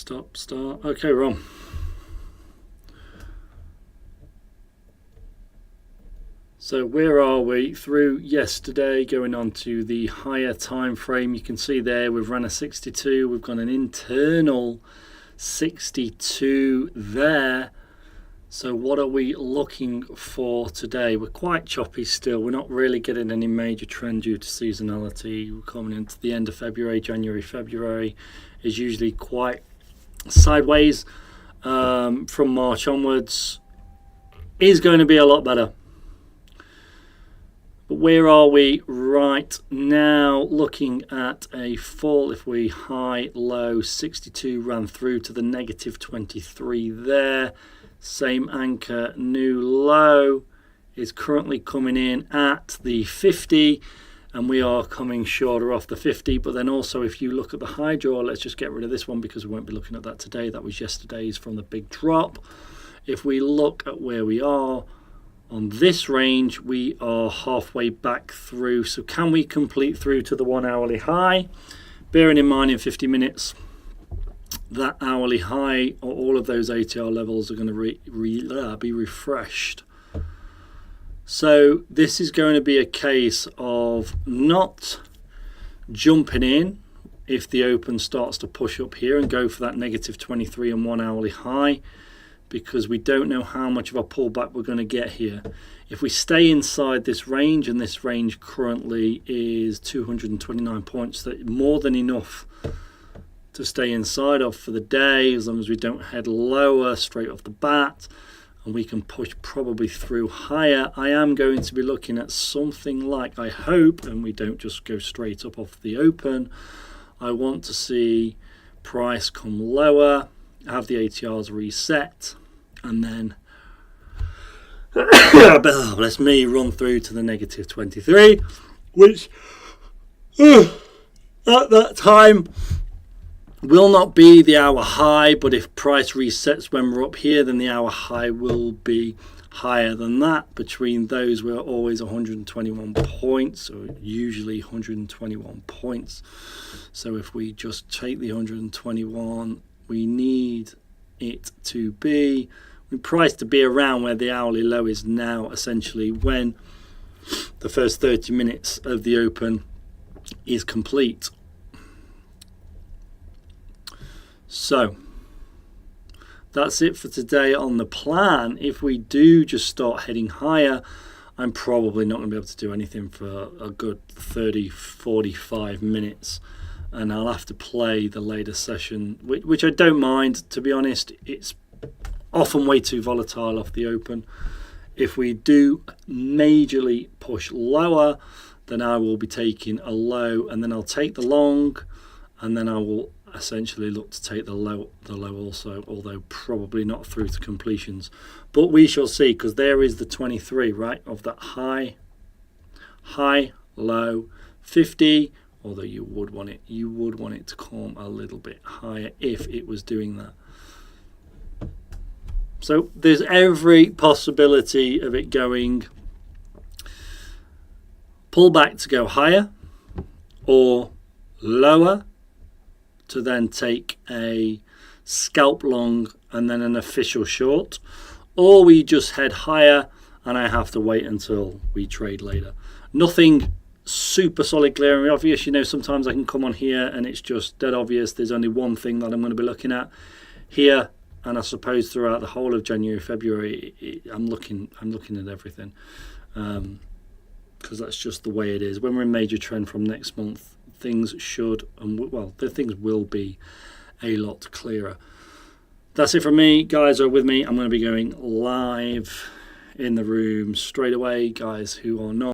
Start. Okay, we're on. So where are we? Through yesterday, going on to the higher time frame. You can see there we've run a 62. We've got an internal 62 there. So what are we looking for today? We're quite choppy still. We're not really getting any major trend due to seasonality. We're coming into the end of February. February is usually quite sideways. From March onwards is going to be a lot better. But where are we right now? Looking at a fall. If we high, low, 62 ran through to the negative 23 there. Same anchor, new low is currently coming in at the 50, and we are coming shorter off the 50. But then also, if you look at the high draw, let's just get rid of this one because we won't be looking at that today. That was yesterday's from the big drop. If we look at where we are on this range, we are halfway back through. So can we complete through to the 1 hourly high? Bearing in mind in 50 minutes, that hourly high or all of those ATR levels are going to be refreshed. So this is going to be a case of not jumping in if the open starts to push up here and go for that negative 23 and 1 hourly high, because we don't know how much of a pullback we're going to get here. If we stay inside this range, and this range currently is 229 points, that more than enough to stay inside of for the day, as long as we don't head lower straight off the bat, and we can push probably through higher. I am going to be looking at something like, I hope, and we don't just go straight up off the open. I want to see price come lower, have the ATRs reset, and then bless me, run through to the negative 23, which at that time will not be the hour high, but if price resets when we're up here, then the hour high will be higher than that. Between those, we're always 121 points, or usually 121 points. So if we just take the 121, we need it to be, we price to be around where the hourly low is now, essentially, when the first 30 minutes of the open is complete. So that's it for today on the plan. If we do just start heading higher, I'm probably not going to be able to do anything for a good 30-45 minutes, and I'll have to play the later session, which I don't mind, to be honest. It's often way too volatile off the open. If we do majorly push lower, then I will be taking a low, and then I'll take the long, and then I will essentially look to take the low also, although probably not through to completions. But we shall see, because there is the 23, right, of that high, low, 50, although you would want it to come a little bit higher if it was doing that. So there's every possibility of it going pull back to go higher, or lower to then take a scalp long and then an official short, or we just head higher and I have to wait until we trade later. Nothing super solid, clear and obvious. You know, sometimes I can come on here and it's just dead obvious. There's only one thing that I'm going to be looking at here, and I suppose throughout the whole of January, February, I'm looking at everything, because that's just the way it is. When we're in major trend from next month, things should, and well, the things will be a lot clearer. That's it from me. Guys are with me. I'm going to be going live in the room straight away. Guys who are not,